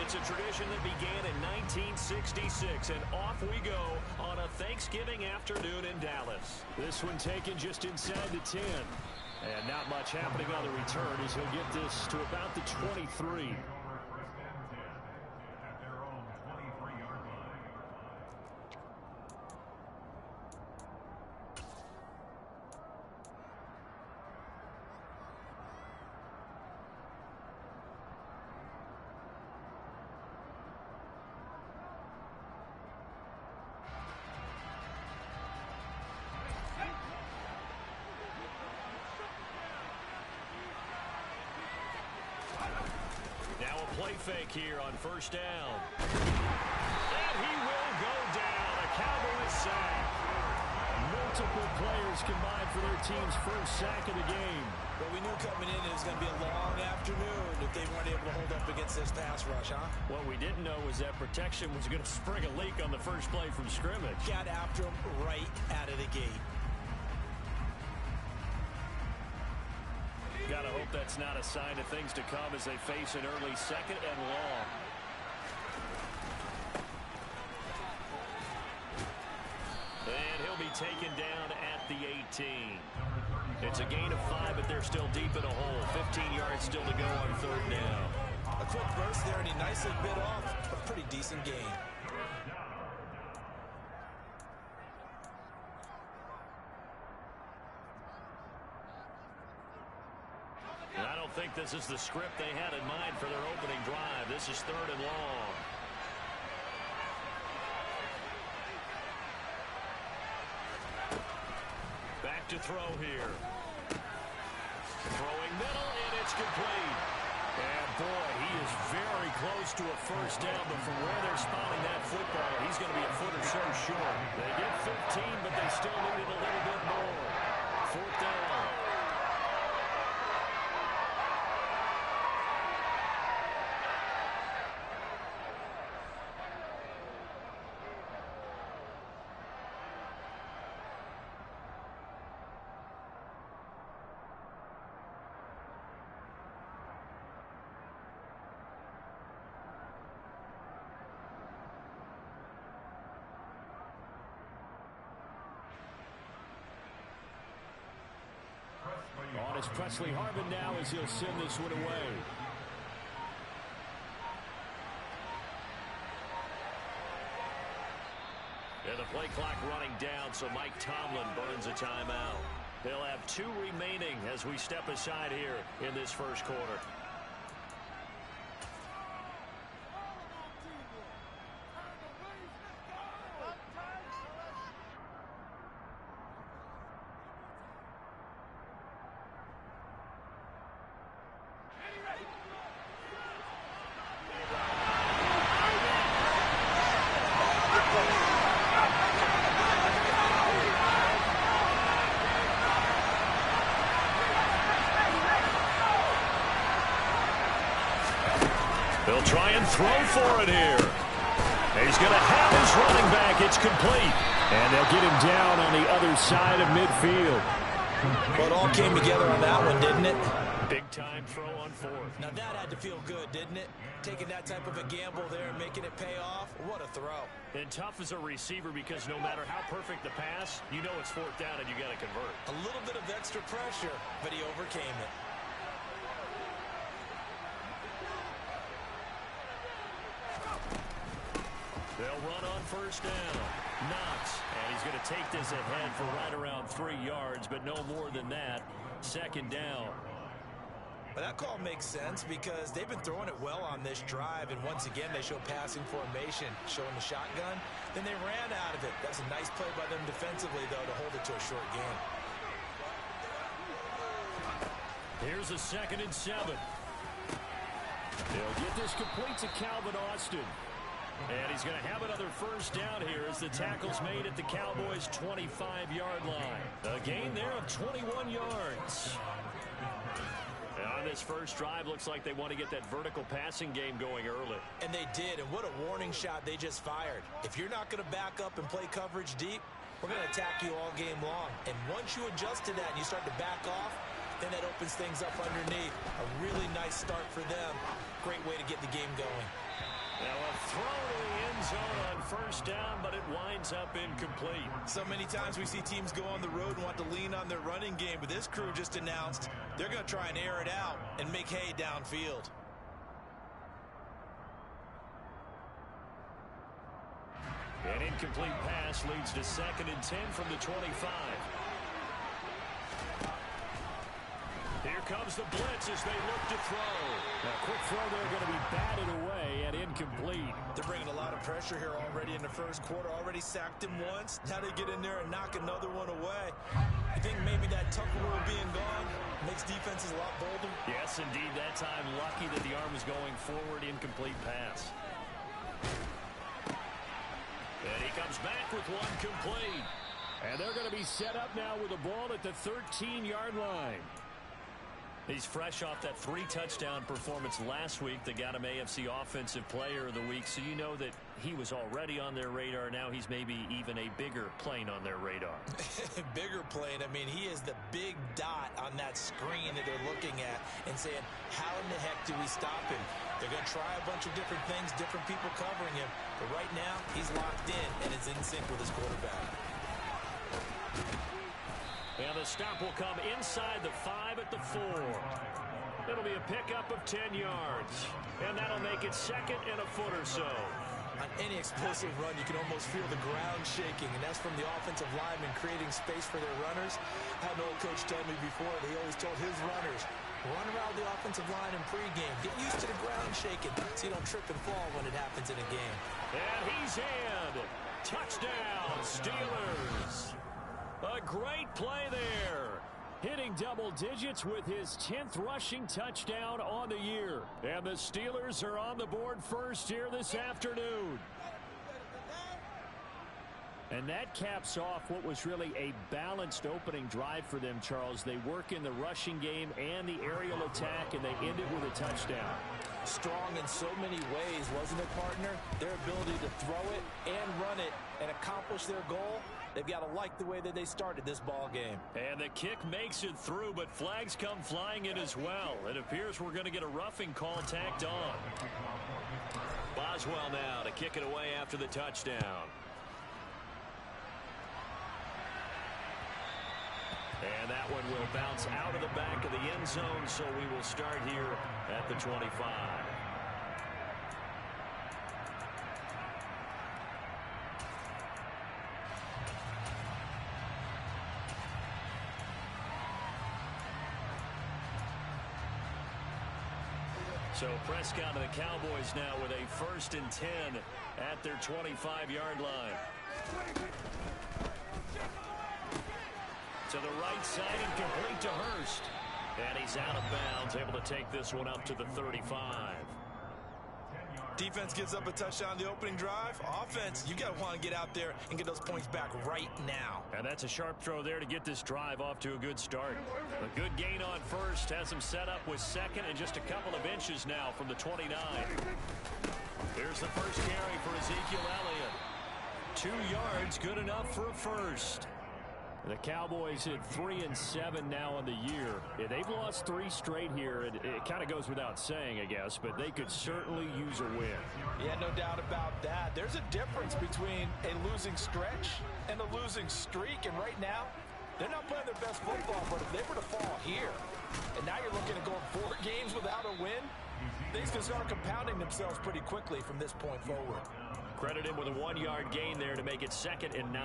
It's a tradition that began in 1966, and off we go on a Thanksgiving afternoon in Dallas. This one taken just inside the 10. And not much happening on the return as he'll get this to about the 23. Play fake here on first down. And he will go down. A Cowboys sack. Multiple players combined for their team's first sack of the game. Well, we knew coming in it was going to be a long afternoon if they weren't able to hold up against this pass rush, huh? What we didn't know was that protection was going to spring a leak on the first play from scrimmage. Got after him right out of the gate. Gotta hope that's not a sign of things to come as they face an early second and long. And he'll be taken down at the 18. It's a gain of 5, but they're still deep in a hole. 15 yards still to go on third down. A quick burst there, and he nicely bit off a pretty decent gain. I don't think this is the script they had in mind for their opening drive. This is third and long. Back to throw here. Throwing middle, and it's complete. And boy, he is very close to a first down, but from where they're spotting that football, he's going to be a foot or so short. They get 15, but they still need it a little bit more. Fourth down. On is Presley Harvin now as he'll send this one away. And the play clock running down, so Mike Tomlin burns a timeout. They'll have 2 remaining as we step aside here in this first quarter. They'll try and throw for it here. He's going to have his running back. It's complete. And they'll get him down on the other side of midfield. Well, it all came together on that one, didn't it? Big-time throw on fourth. Now that had to feel good, didn't it? Taking that type of a gamble there and making it pay off. What a throw. And tough as a receiver because no matter how perfect the pass, you know it's fourth down and you got to convert. A little bit of extra pressure, but he overcame it. They'll run on first down. Knox, and he's going to take this ahead for right around 3 yards, but no more than that. Second down. But that call makes sense because they've been throwing it well on this drive, and once again they show passing formation, showing the shotgun. Then they ran out of it. That's a nice play by them defensively, though, to hold it to a short game. Here's a 2nd and 7. They'll get this complete to Calvin Austin. And he's going to have another first down here as the tackle's made at the Cowboys' 25-yard line. A gain there of 21 yards. And on this first drive, looks like they want to get that vertical passing game going early. And they did, and what a warning shot they just fired. If you're not going to back up and play coverage deep, we're going to attack you all game long. And once you adjust to that and you start to back off, then that opens things up underneath. A really nice start for them. Great way to get the game going. Now a throw to the end zone on first down, but it winds up incomplete. So many times we see teams go on the road and want to lean on their running game, but this crew just announced they're going to try and air it out and make hay downfield. An incomplete pass leads to 2nd and 10 from the 25. Here comes the blitz as they look to throw. A quick throw there going to be batted away and incomplete. They're bringing a lot of pressure here already in the first quarter. Already sacked him once. Now they get in there and knock another one away. I think maybe that tucker rule being gone makes defenses a lot bolder. Yes, indeed. That time lucky that the arm was going forward. Incomplete pass. And he comes back with one complete. And they're going to be set up now with the ball at the 13-yard line. He's fresh off that 3-touchdown performance last week that got him AFC Offensive Player of the Week, so you know that he was already on their radar. Now he's maybe even a bigger plane on their radar. Bigger plane. I mean, he is the big dot on that screen that they're looking at and saying, how in the heck do we stop him? They're going to try a bunch of different things, different people covering him. But right now, he's locked in and is in sync with his quarterback. And the stop will come inside the 5 at the 4. It'll be a pickup of 10 yards. And that'll make it 2nd and a foot or so. On any explosive run, you can almost feel the ground shaking, and that's from the offensive linemen creating space for their runners. I had an old coach tell me before that he always told his runners, run around the offensive line in pregame. Get used to the ground shaking so you don't trip and fall when it happens in a game. And he's in. Touchdown, Steelers. A great play there. Hitting double digits with his 10th rushing touchdown on the year. And the Steelers are on the board first here this afternoon. And that caps off what was really a balanced opening drive for them, Charles. They work in the rushing game and the aerial attack, and they end it with a touchdown. Strong in so many ways, wasn't it, partner? Their ability to throw it and run it and accomplish their goal. They've got to like the way that they started this ball game. And the kick makes it through, but flags come flying in as well. It appears we're going to get a roughing call tacked on. Boswell now to kick it away after the touchdown. And that one will bounce out of the back of the end zone, so we will start here at the 25. So Prescott and the Cowboys now with a 1st and 10 at their 25-yard line. To the right side and complete to Hurst. And he's out of bounds, able to take this one up to the 35. Defense gives up a touchdown on the opening drive. Offense, you got to want to get out there and get those points back right now. And that's a sharp throw there to get this drive off to a good start. A good gain on first has him set up with 2nd and just a couple of inches now from the 29. Here's the first carry for Ezekiel Elliott. 2 yards, good enough for a first. The Cowboys at 3-7 now on the year. Yeah, they've lost 3 straight here. It kind of goes without saying, I guess, but they could certainly use a win. Yeah, no doubt about that. There's a difference between a losing stretch and a losing streak, and right now, they're not playing their best football, but if they were to fall here, and now you're looking at going 4 games without a win, things can start compounding themselves pretty quickly from this point forward. Credit him with a 1-yard gain there to make it 2nd and 9.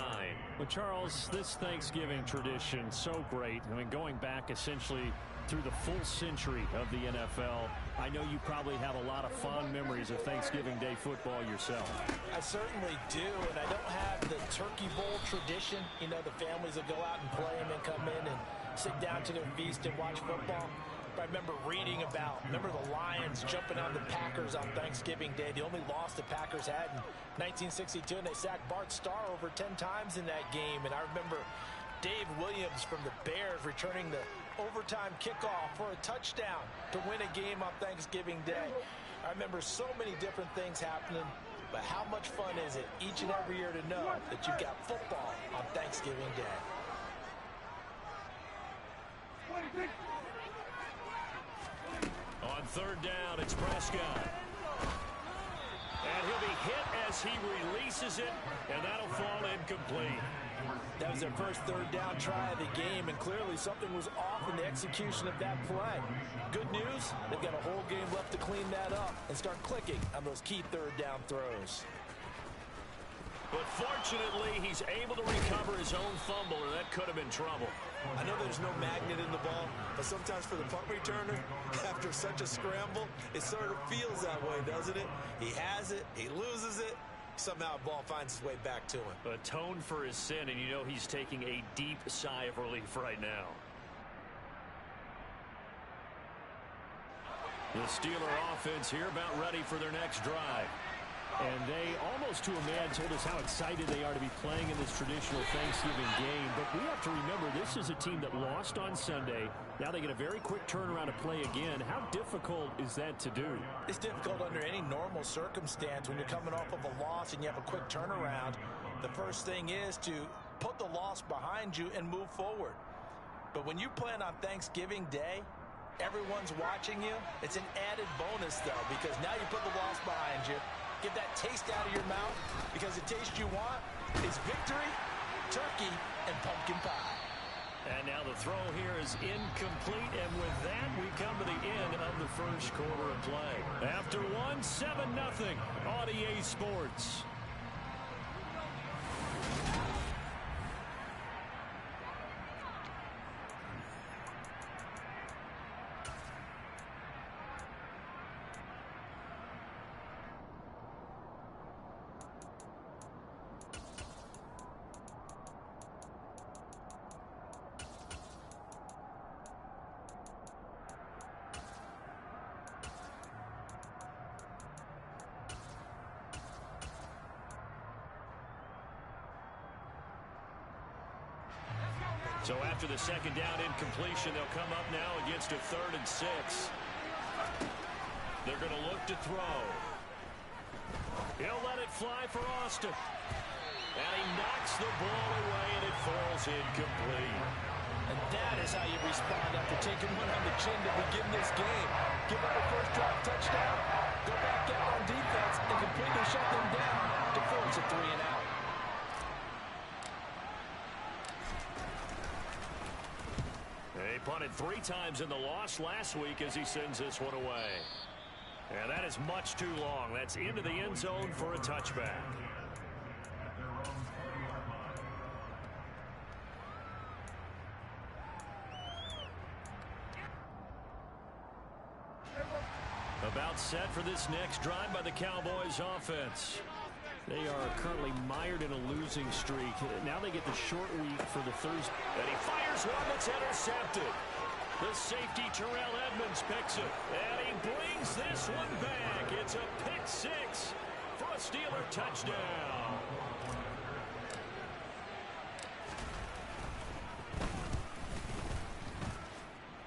Well, Charles, this Thanksgiving tradition, so great. I mean, going back essentially through the full century of the NFL, I know you probably have a lot of fond memories of Thanksgiving Day football yourself. I certainly do, and I don't have the Turkey Bowl tradition. You know, the families that go out and play and then come in and sit down to their feast and watch football. I remember reading about, the Lions jumping on the Packers on Thanksgiving Day. The only loss the Packers had in 1962, and they sacked Bart Starr over 10 times in that game. And I remember Dave Williams from the Bears returning the overtime kickoff for a touchdown to win a game on Thanksgiving Day. I remember so many different things happening, but how much fun is it each and every year to know that you've got football on Thanksgiving Day? On 3rd down, it's Prescott. as he releases it, and that'll fall incomplete. That was their first third down try of the game, and clearly something was off in the execution of that play. Good news, they've got a whole game left to clean that up and start clicking on those key third down throws. But fortunately, he's able to recover his own fumble, or that could have been trouble. I know there's no magnet in the ball, but sometimes for the punt returner, after such a scramble, it sort of feels that way, doesn't it? He has it, he loses it, somehow the ball finds its way back to him. Atone for his sin, and you know he's taking a deep sigh of relief right now. The Steeler offense here about ready for their next drive. And they, almost to a man, told us how excited they are to be playing in this traditional Thanksgiving game. But we have to remember, this is a team that lost on Sunday. Now they get a very quick turnaround to play again. How difficult is that to do? It's difficult under any normal circumstance when you're coming off of a loss and you have a quick turnaround. The first thing is to put the loss behind you and move forward. But when you plan on Thanksgiving Day, everyone's watching you. It's an added bonus, though, because now you put the loss behind you. Get that taste out of your mouth, because the taste you want is victory, turkey, and pumpkin pie. And now the throw here is incomplete, and with that, we come to the end of the first quarter of play. After one, 7-0 on EA Sports. So after the second down incompletion, they'll come up now against a 3rd and 6. They're going to look to throw. He'll let it fly for Austin. And he knocks the ball away, and it falls incomplete. And that is how you respond after taking one on the chin to begin this game. Give up a first drive touchdown, go back out on defense, and completely shut them down to force a 3-and-out. He punted 3 times in the loss last week as he sends this one away. And that is much too long. That's into the end zone for a touchback. About set for this next drive by the Cowboys offense. They are currently mired in a losing streak. Now they get the short week for the Thursday. And he fires one that's intercepted. The safety, Terrell Edmonds, picks it. And he brings this one back. It's a pick 6 for a Steeler touchdown.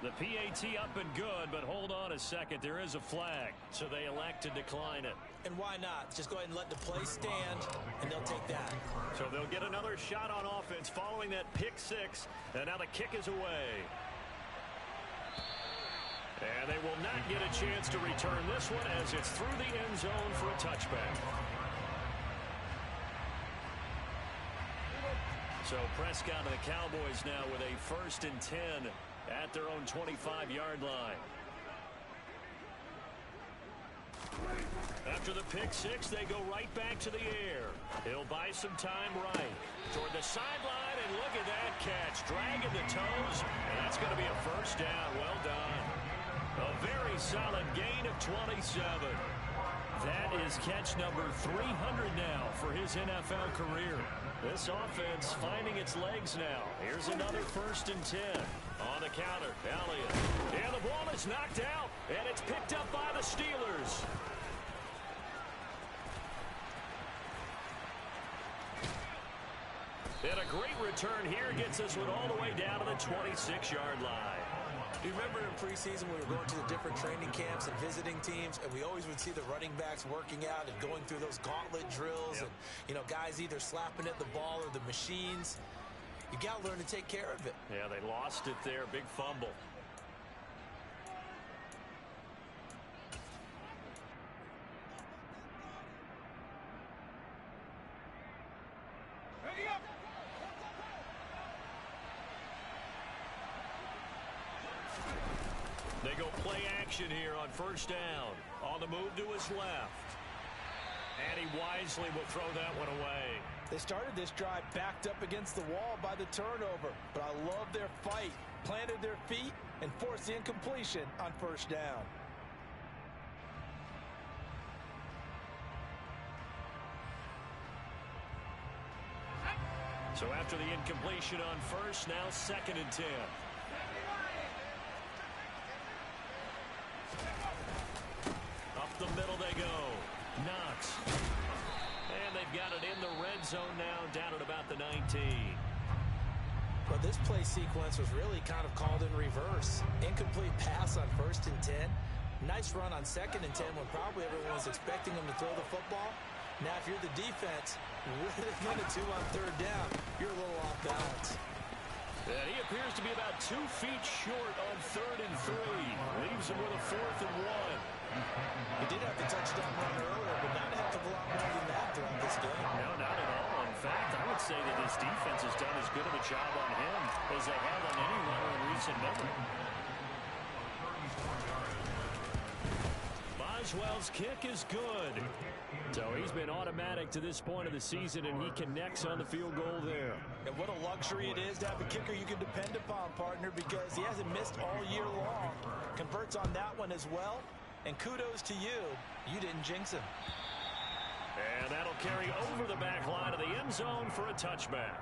The PAT up and good, but hold on a second. There is a flag, so they elect to decline it. And why not? Just go ahead and let the play stand, and they'll take that. So they'll get another shot on offense following that pick 6, and now the kick is away. And they will not get a chance to return this one as it's through the end zone for a touchback. So Prescott and the Cowboys now with a 1st and 10 at their own 25-yard line. After the pick 6, they go right back to the air. He'll buy some time right toward the sideline, and look at that catch. Dragging the toes, and that's going to be a first down. Well done. A very solid gain of 27. That is catch number 300 now for his NFL career. This offense finding its legs now. Here's another 1st and 10. On the counter, Elliott. And the ball is knocked out, and it's picked up by the Steelers. And a great return here gets this one all the way down to the 26-yard line. Do you remember in preseason we were going to the different training camps and visiting teams, and we always would see the running backs working out and going through those gauntlet drills, and, you know, guys either slapping at the ball or the machines. You got to learn to take care of it. Yeah, they lost it there. Big fumble. They go play action here on first down. On the move to his left. And he wisely will throw that one away. They started this drive backed up against the wall by the turnover, but I love their fight. Planted their feet and forced the incompletion on first down. So after the incompletion on first, now 2nd and 10. Up the middle they go. Knox. And they've got it in the red zone now, down at about the 19. Well, this play sequence was really kind of called in reverse. Incomplete pass on 1st and 10. Nice run on 2nd and 10 when probably everyone was expecting him to throw the football. Now, if you're the defense, what are they going to do on 3rd down? You're a little off balance. And he appears to be about 2 feet short on 3rd and 3. Leaves him with a 4th and 1. He did have the touchdown run earlier, but not a heck of a lot more than that throughout this game. No, not at all. In fact, I would say that his defense has done as good of a job on him as they have on any runner in recent memory. Boswell's kick is good. So he's been automatic to this point of the season, and he connects on the field goal there. And what a luxury it is to have a kicker you can depend upon, partner, because he hasn't missed all year long. Converts on that one as well. And kudos to you. You didn't jinx him. And that'll carry over the back line of the end zone for a touchback.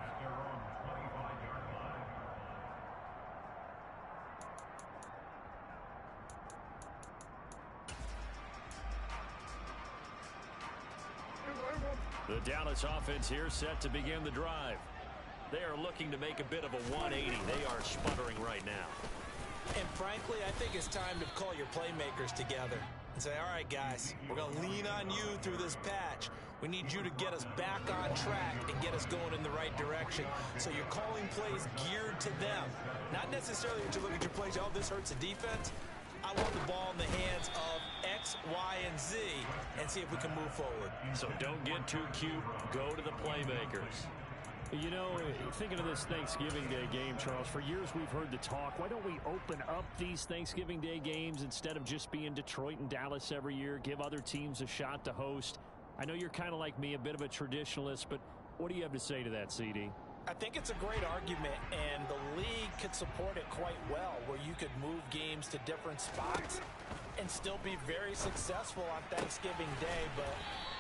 The Dallas offense here set to begin the drive. They are looking to make a bit of a 180. They are sputtering right now. And frankly, I think it's time to call your playmakers together and say, all right, guys, we're going to lean on you through this patch. We need you to get us back on track and get us going in the right direction. So you're calling plays geared to them. Not necessarily to look at your plays, oh, this hurts the defense. I want the ball in the hands of X, Y, and Z and see if we can move forward. So don't get too cute. Go to the playmakers. You know, thinking of this Thanksgiving Day game, Charles, for years we've heard the talk, why don't we open up these Thanksgiving Day games instead of just being Detroit and Dallas every year, give other teams a shot to host? I know you're kind of like me, a bit of a traditionalist, but what do you have to say to that, CD? I think it's a great argument, and the league could support it quite well, where you could move games to different spots and still be very successful on Thanksgiving Day. But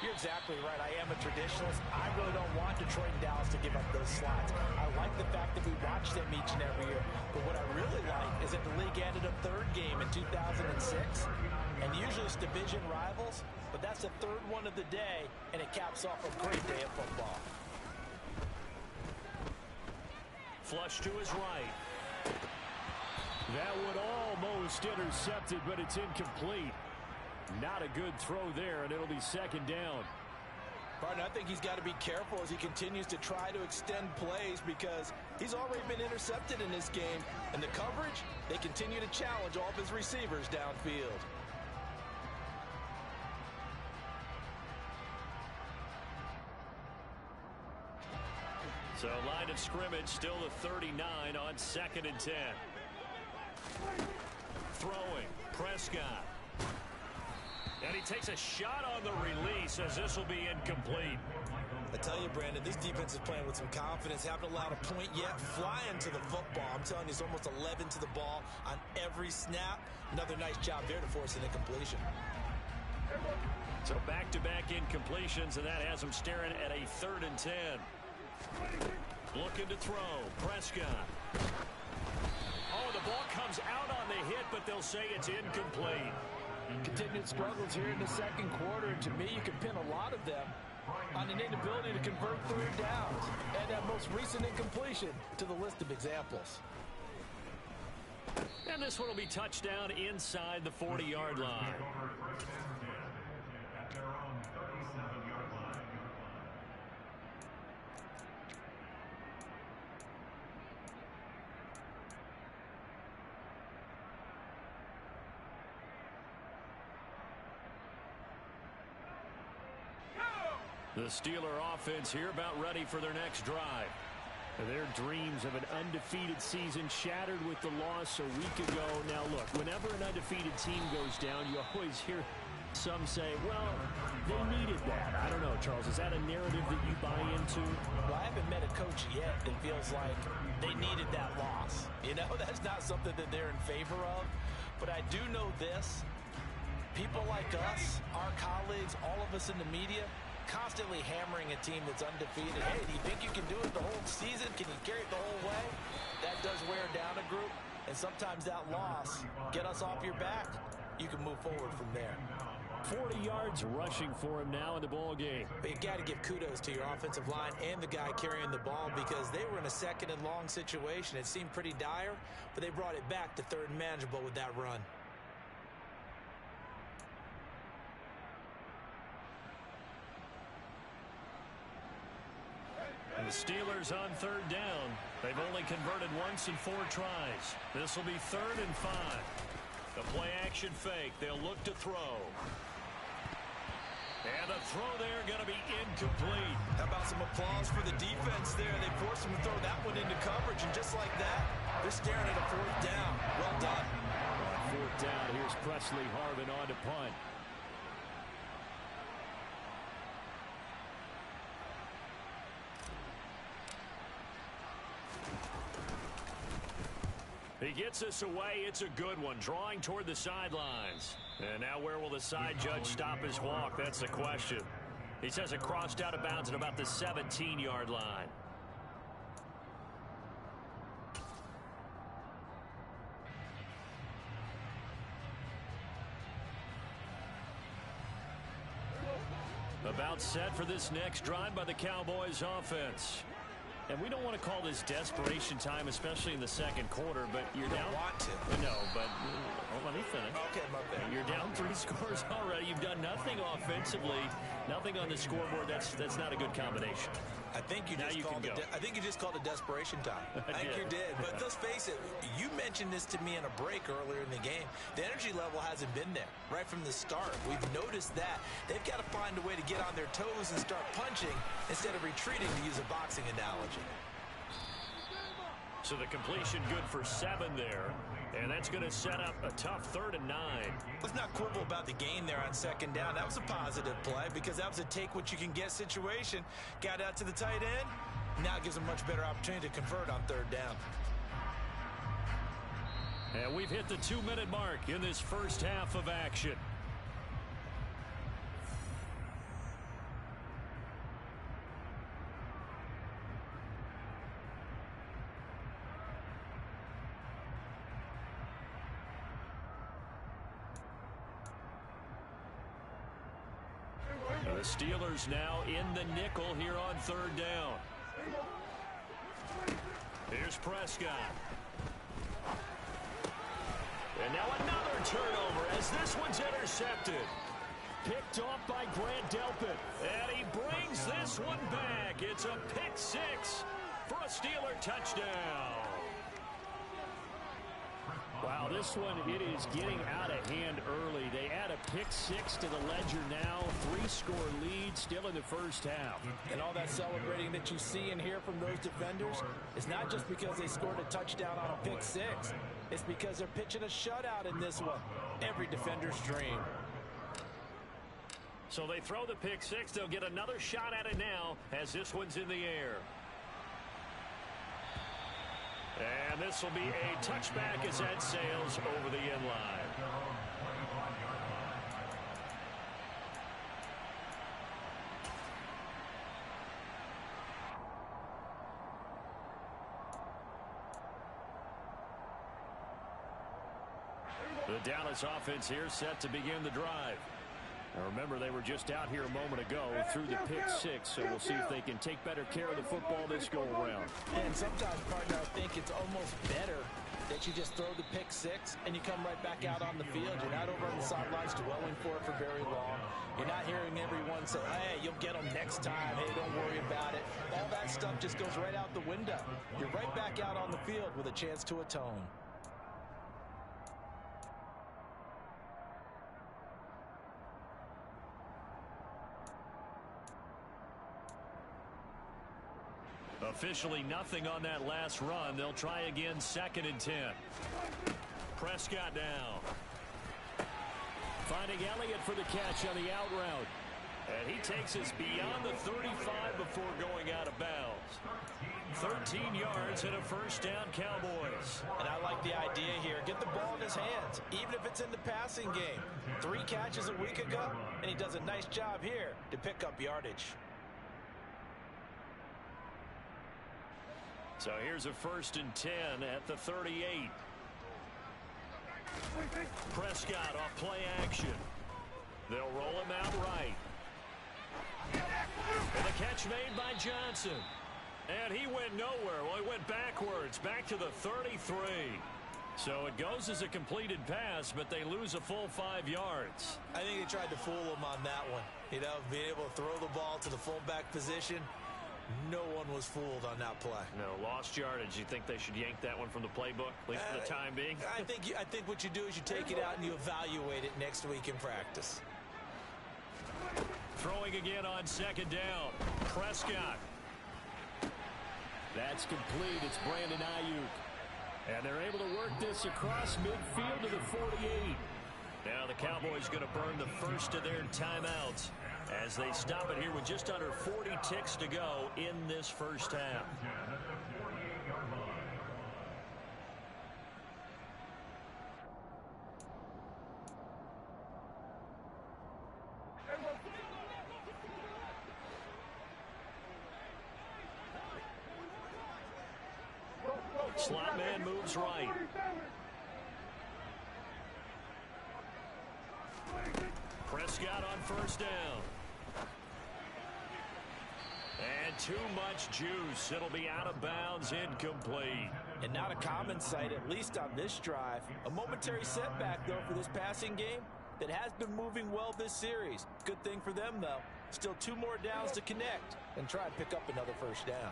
you're exactly right. I am a traditionalist. I really don't want Detroit and Dallas to give up those slots. I like the fact that we watch them each and every year. But what I really like is that the league added a 3rd game in 2006. And usually it's division rivals, but that's the 3rd one of the day, and it caps off a great day of football. Flush to his right. That would almost intercept it, but it's incomplete. Not a good throw there, and it'll be 2nd down. Partner, I think he's got to be careful as he continues to try to extend plays because he's already been intercepted in this game. And the coverage, they continue to challenge all of his receivers downfield. So line of scrimmage still the 39 on 2nd and 10. Throwing, Prescott. And he takes a shot on the release as this will be incomplete. I tell you, Brandon, this defense is playing with some confidence. Haven't allowed a point yet. Flying to the football. I'm telling you, it's almost 11 to the ball on every snap. Another nice job there to force an incompletion. So back-to-back incompletions, and that has him staring at a 3rd and 10. Looking to throw. Prescott. Oh, the ball comes out on the hit, but they'll say it's incomplete. Continued struggles here in the 2nd quarter. And to me, you can pin a lot of them on an inability to convert 3rd downs. And that most recent incompletion to the list of examples. And this one will be touchdown inside the 40-yard line. The Steeler offense here about ready for their next drive. Their dreams of an undefeated season shattered with the loss a week ago. Now, look, whenever an undefeated team goes down, you always hear some say, well, they needed that. I don't know, Charles. Is that a narrative that you buy into? Well, I haven't met a coach yet that feels like they needed that loss. You know, that's not something that they're in favor of. But I do know this. People like us, our colleagues, all of us in the media, constantly hammering a team that's undefeated. Hey, do you think you can do it the whole season? Can you carry it the whole way? That does wear down a group, and sometimes that loss, get us off your back, you can move forward from there. 40 yards rushing for him now in the ball game. But you got to give kudos to your offensive line and the guy carrying the ball because they were in a second and long situation. It seemed pretty dire, but they brought it back to third and manageable with that run. And the Steelers on third down. They've only converted once in 4 tries. This will be 3rd and 5. The play action fake. They'll look to throw. And the throw there going to be incomplete. How about some applause for the defense there? They forced him to throw that one into coverage, and just like that, they're staring at a 4th down. Well done. On 4th down, here's Presley Harvin on to punt. He gets us away. It's a good one. Drawing toward the sidelines. And now where will the side judge stop his walk? That's the question. He says it crossed out of bounds at about the 17-yard line. About set for this next drive by the Cowboys offense. And we don't want to call this desperation time, especially in the second quarter, but you're down. You want to. No, but let me finish. Okay, my bad. You're down 3 scores already. You've done nothing offensively, nothing on the scoreboard. That's not a good combination. I think you just called it desperation time. I think you did. But let's face it, you mentioned this to me in a break earlier in the game. The energy level hasn't been there right from the start. We've noticed that. They've got to find a way to get on their toes and start punching instead of retreating, to use a boxing analogy. So the completion good for 7 there. And that's going to set up a tough 3rd and 9. Let's not quibble about the gain there on 2nd down. That was a positive play because that was a take-what-you-can-get situation. Got out to the tight end. Now it gives them a much better opportunity to convert on 3rd down. And we've hit the 2-minute mark in this first half of action. The Steelers now in the nickel here on 3rd down. Here's Prescott. And now another turnover as this one's intercepted. Picked off by Grant Delpit. And he brings this one back. It's a pick 6 for a Steeler touchdown. Wow, this one, it is getting out of hand early. They add a pick 6 to the ledger now. 3-score lead still in the first half. And all that celebrating that you see and hear from those defenders is not just because they scored a touchdown on a pick 6. It's because they're pitching a shutout in this one. Every defender's dream. So they throw the pick 6. They'll get another shot at it now as this one's in the air. And this will be a touchback as that sails over the end line. The Dallas offense here set to begin the drive. Now remember, they were just out here a moment ago through the pick 6, so we'll see if they can take better care of the football this go-around. And sometimes, partner, I think it's almost better that you just throw the pick 6 and you come right back out on the field. You're not over on the sidelines dwelling for it for very long. You're not hearing everyone say, hey, you'll get them next time. Hey, don't worry about it. All that stuff just goes right out the window. You're right back out on the field with a chance to atone. Officially nothing on that last run. They'll try again, 2nd and 10. Prescott down. Finding Elliott for the catch on the out route. And he takes us beyond the 35 before going out of bounds. 13 yards and a first down, Cowboys. And I like the idea here. Get the ball in his hands, even if it's in the passing game. 3 catches a week ago, and he does a nice job here to pick up yardage. So here's a 1st and 10 at the 38. Prescott off play action. They'll roll him out right. And the catch made by Johnson. And he went nowhere. Well, he went backwards, back to the 33. So it goes as a completed pass, but they lose a full 5 yards. I think they tried to fool him on that one. You know, being able to throw the ball to the fullback position. No one was fooled on that play. No, lost yardage. You think they should yank that one from the playbook, at least for the time being? I think what you do is you take it out and you evaluate it next week in practice. Throwing again on 2nd down. Prescott. That's complete. It's Brandon Ayuk. And they're able to work this across midfield to the 48. Now the Cowboys going to burn the first of their timeouts as they stop it here with just under 40 ticks to go in this first half. Slot man moves right. Prescott on 1st down. And too much juice. It'll be out of bounds, incomplete. And not a common sight, at least on this drive. A momentary setback, though, for this passing game that has been moving well this series. Good thing for them, though. Still 2 more downs to connect and try and pick up another first down.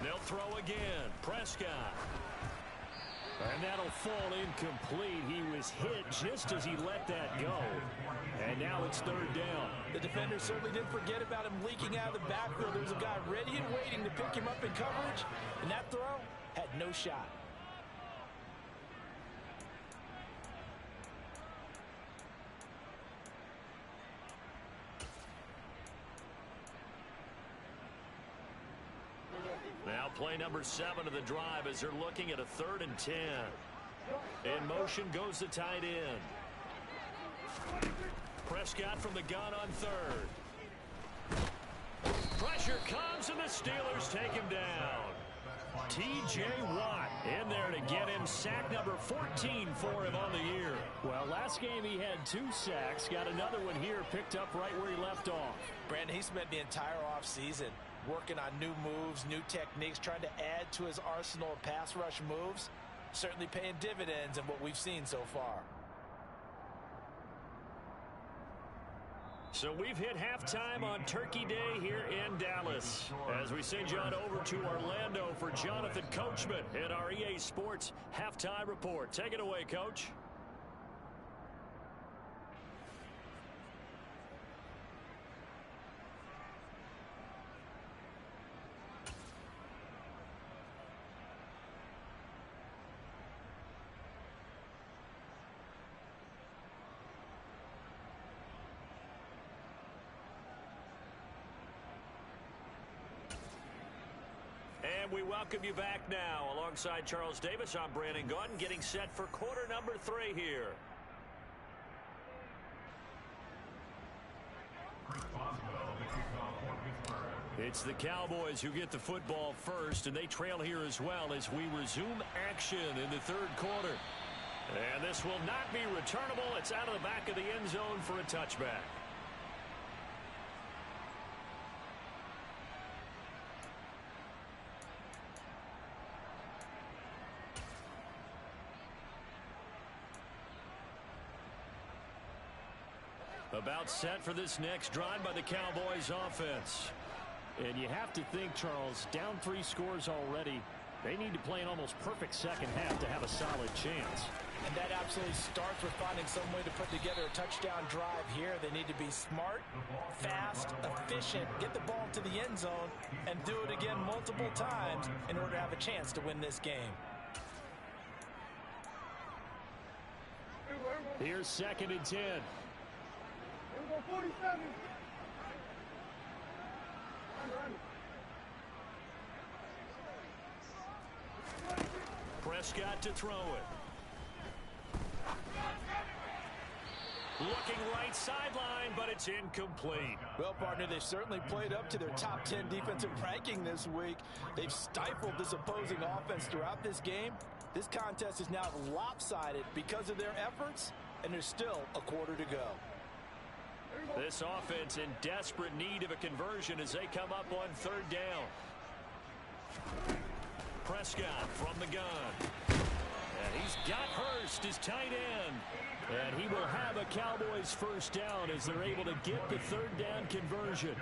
They'll throw again. Prescott. And that'll fall incomplete. He was hit just as he let that go. And now it's 3rd down. The defender certainly didn't forget about him leaking out of the backfield. There was a guy ready and waiting to pick him up in coverage. And that throw had no shot. Now play number 7 of the drive as they're looking at a 3rd and 10. In motion goes the tight end. Prescott from the gun on 3rd. Pressure comes and the Steelers take him down. T.J. Watt in there to get him sack number 14 for him on the year. Well, last game he had 2 sacks. Got another one here picked up right where he left off. Brandon, he spent the entire offseason working on new moves, new techniques, trying to add to his arsenal of pass rush moves. Certainly paying dividends in what we've seen so far. So we've hit halftime on Turkey Day here in Dallas. As we send you on over to Orlando for Jonathan Coachman at our EA Sports Halftime Report. Take it away, Coach. And we welcome you back now. Alongside Charles Davis, I'm Brandon Gaudin, getting set for quarter number 3 here. It's the Cowboys who get the football first, and they trail here as well as we resume action in the 3rd quarter. And this will not be returnable. It's out of the back of the end zone for a touchback. About set for this next drive by the Cowboys offense. And you have to think, Charles, down 3 scores already. They need to play an almost perfect second half to have a solid chance. And that absolutely starts with finding some way to put together a touchdown drive here. They need to be smart, fast, efficient, get the ball to the end zone, and do it again multiple times in order to have a chance to win this game. Here's 2nd and 10. Prescott to throw it. Looking right sideline, but it's incomplete. Well, partner, they've certainly played up to their top 10 defensive ranking this week. They've stifled this opposing offense throughout this game. This contest is now lopsided because of their efforts, and there's still a quarter to go. This offense in desperate need of a conversion as they come up on 3rd down. Prescott from the gun. And he's got Hurst, his tight end. And he will have a Cowboys first down as they're able to get the 3rd down conversion.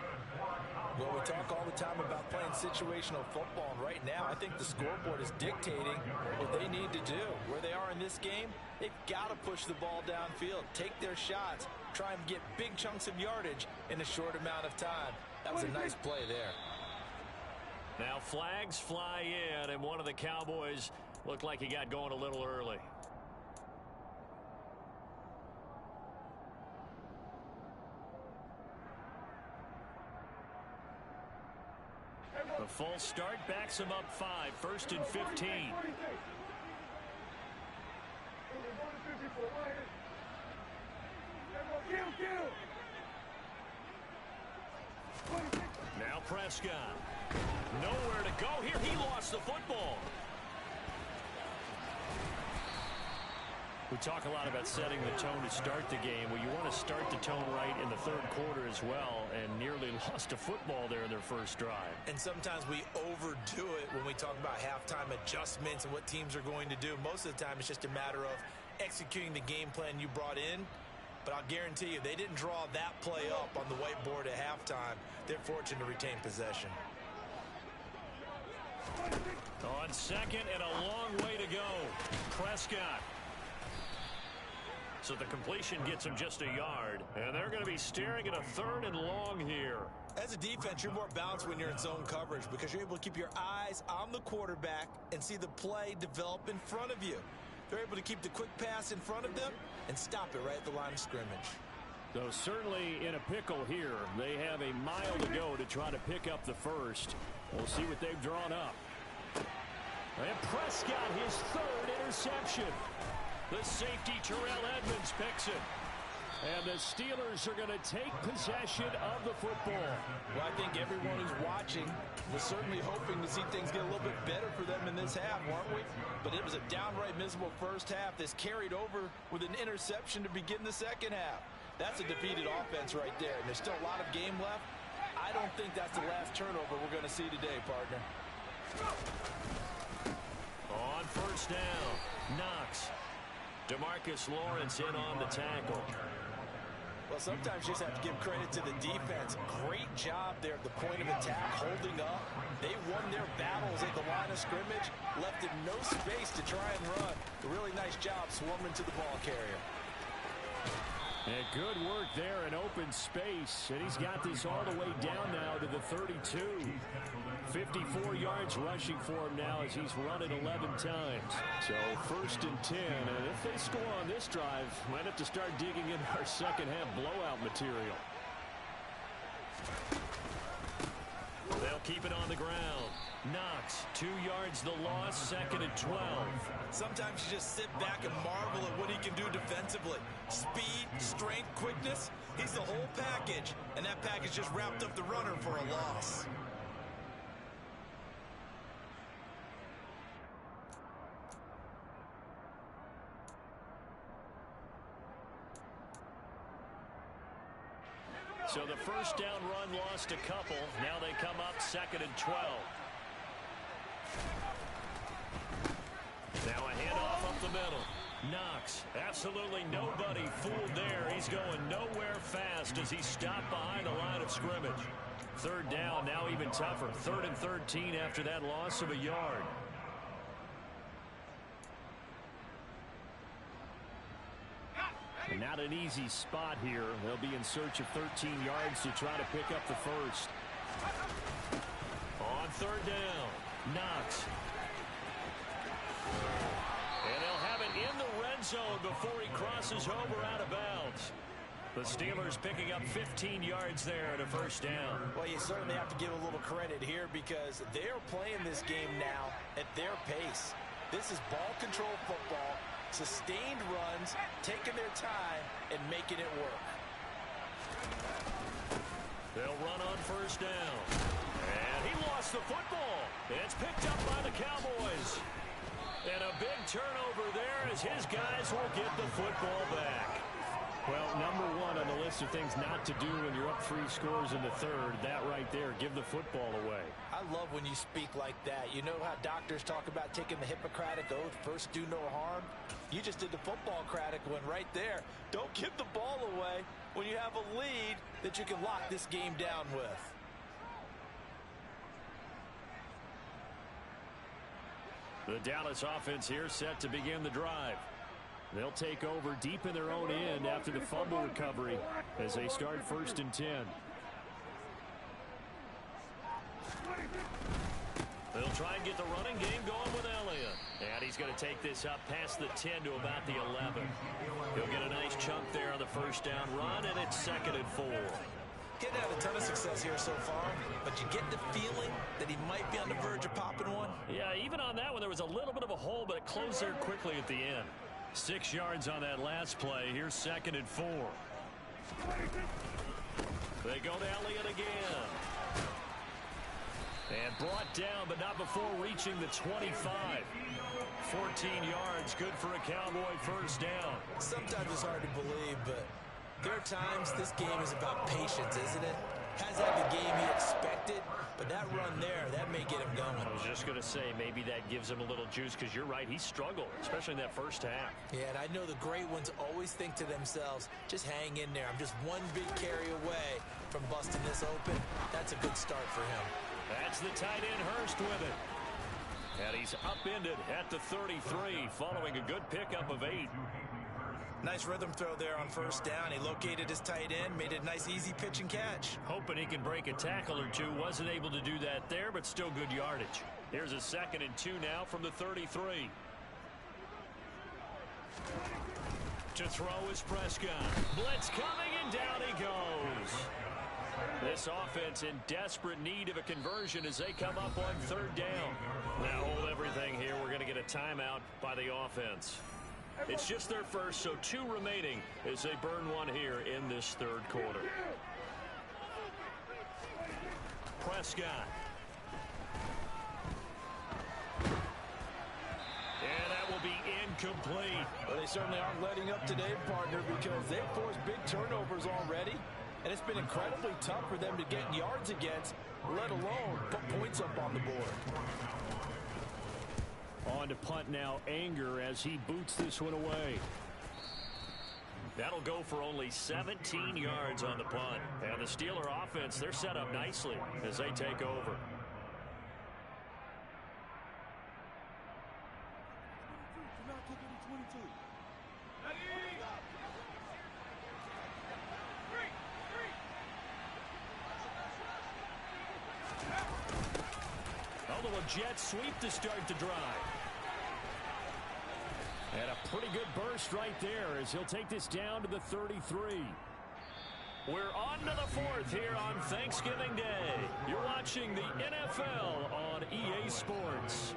Well, we talk all the time about playing situational football, and right now I think the scoreboard is dictating what they need to do. Where they are in this game, they've got to push the ball downfield, take their shots, try and get big chunks of yardage in a short amount of time. That was a nice play there. Now flags fly in, and one of the Cowboys looked like he got going a little early. The full start backs him up 5, 1st and 15. Now Prescott. Nowhere to go here. He lost the football. We talk a lot about setting the tone to start the game. Well, you want to start the tone right in the 3rd quarter as well, and nearly lost a football there in their first drive. And sometimes we overdo it when we talk about halftime adjustments and what teams are going to do. Most of the time, it's just a matter of executing the game plan you brought in. But I'll guarantee you, they didn't draw that play up on the whiteboard at halftime. They're fortunate to retain possession. On 2nd and a long way to go. Prescott. So the completion gets him just a yard. And they're going to be staring at a 3rd and long here. As a defense, you're more balanced when you're in zone coverage because you're able to keep your eyes on the quarterback and see the play develop in front of you. They're able to keep the quick pass in front of them and stop it right at the line of scrimmage. So certainly in a pickle here. They have a mile to go to try to pick up the first. We'll see what they've drawn up. And Prescott, his 3rd interception. The safety, Terrell Edmonds, picks it. And the Steelers are going to take possession of the football. Well, I think everyone who's watching was certainly hoping to see things get a little bit better for them in this half, weren't we? But it was a downright miserable first half. This carried over with an interception to begin the second half. That's a defeated offense right there. And there's still a lot of game left. I don't think that's the last turnover we're going to see today, partner. On 1st down, Knox. DeMarcus Lawrence in on the tackle. Well, sometimes you just have to give credit to the defense. Great job there at the point of attack, holding up. They won their battles at the line of scrimmage, left him no space to try and run. A really nice job swarming to the ball carrier. And good work there in open space. And he's got this all the way down now to the 32. 54 yards rushing for him now as he's run it 11 times. So 1st and 10. And if they score on this drive, might have to start digging in our second half blowout material. They'll keep it on the ground. Knox, 2 yards the loss, 2nd and 12. Sometimes you just sit back and marvel at what he can do defensively. Speed, strength, quickness, he's the whole package. And that package just wrapped up the runner for a loss. So the first down run lost a couple. Now they come up 2nd and 12. Now a handoff up the middle. Knox, absolutely nobody fooled there. He's going nowhere fast as he's stopped behind the line of scrimmage. 3rd down, now even tougher. 3rd and 13 after that loss of a yard. not an easy spot here. They'll be in search of 13 yards to try to pick up the first. On third down, Knox. And they'll have it in the red zone before he crosses over out of bounds. The Steelers picking up 15 yards there at a first down. Well, you certainly have to give a little credit here because they're playing this game now at their pace. This is ball control football, sustained runs, taking their time, and making it work. They'll run on first down. And he lost the football. It's picked up by the Cowboys. And a big turnover there as his guys will get the football back. Well, number one on the list of things not to do when you're up 3 scores in the third, that right there, give the football away. I love when you speak like that. You know how doctors talk about taking the Hippocratic Oath, first do no harm? You just did the football-cratic one right there. Don't give the ball away when you have a lead that you can lock this game down with. The Dallas offense here set to begin the drive. They'll take over deep in their own end after the fumble recovery as they start first and 10. They'll try and get the running game going with Elliott. And he's going to take this up past the 10 to about the 11. He'll get a nice chunk there on the first down run, and it's 2nd and 4. Getting had a ton of success here so far, but you get the feeling that he might be on the verge of popping one. Yeah, even on that one, there was a little bit of a hole, but it closed there quickly at the end. 6 yards on that last play. Here's 2nd and 4. They go to Elliott again. And brought down, but not before reaching the 25. 14 yards, good for a Cowboy first down. Sometimes it's hard to believe, but there are times this game is about patience, isn't it? Has had the game he expected, but that run there, that may get him going. I was just going to say, maybe that gives him a little juice, because you're right, he struggled, especially in that first half. Yeah, and I know the great ones always think to themselves, just hang in there. I'm just one big carry away from busting this open. That's a good start for him. That's the tight end Hurst with it. And he's upended at the 33, following a good pickup of 8. Nice rhythm throw there on first down. He located his tight end, made it a nice easy pitch and catch. Hoping he can break a tackle or two. Wasn't able to do that there, but still good yardage. Here's a 2nd and 2 now from the 33. To throw is Prescott. Blitz coming, and down he goes. This offense in desperate need of a conversion as they come up on 3rd down. Now hold everything here. We're going to get a timeout by the offense. It's just their first, so 2 remaining as they burn one here in this 3rd quarter. Prescott. And that will be incomplete. Well, they certainly aren't letting up today, partner, because they've forced big turnovers already, and it's been incredibly tough for them to get yards against, let alone put points up on the board. On to punt now, Anger, as he boots this one away. That'll go for only 17 yards on the punt. And the Steeler offense, they're set up nicely as they take over. Although a jet sweep to start the drive. And a pretty good burst right there as he'll take this down to the 33. We're on to the 4th here on Thanksgiving Day. You're watching the NFL on EA Sports.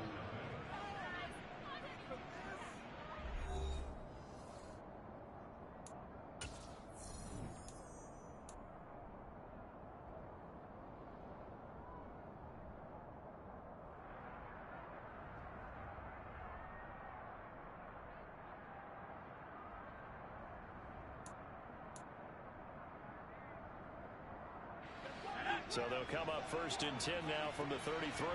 So they'll come up 1st and 10 now from the 33.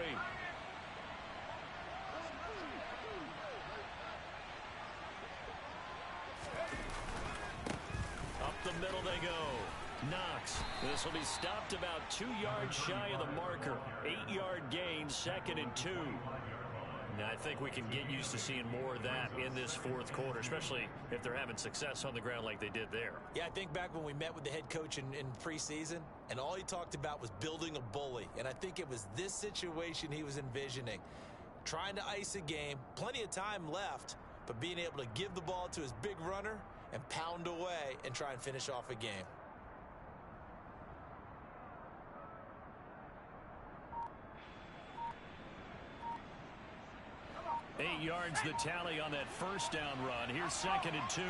Up the middle they go. Knox. This will be stopped about 2 yards shy of the marker. 8-yard gain, 2nd and 2. And I think we can get used to seeing more of that in this fourth quarter, especially if they're having success on the ground like they did there. Yeah, I think back when we met with the head coach in preseason, and all he talked about was building a bully. And I think it was this situation he was envisioning. Trying to ice a game, plenty of time left, but being able to give the ball to his big runner and pound away and try and finish off a game. Eight yards the tally on that first down run. Here's 2nd and 2.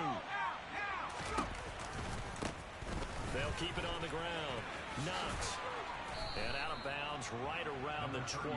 They'll keep it on the ground. Knox. And out of bounds right around the 20.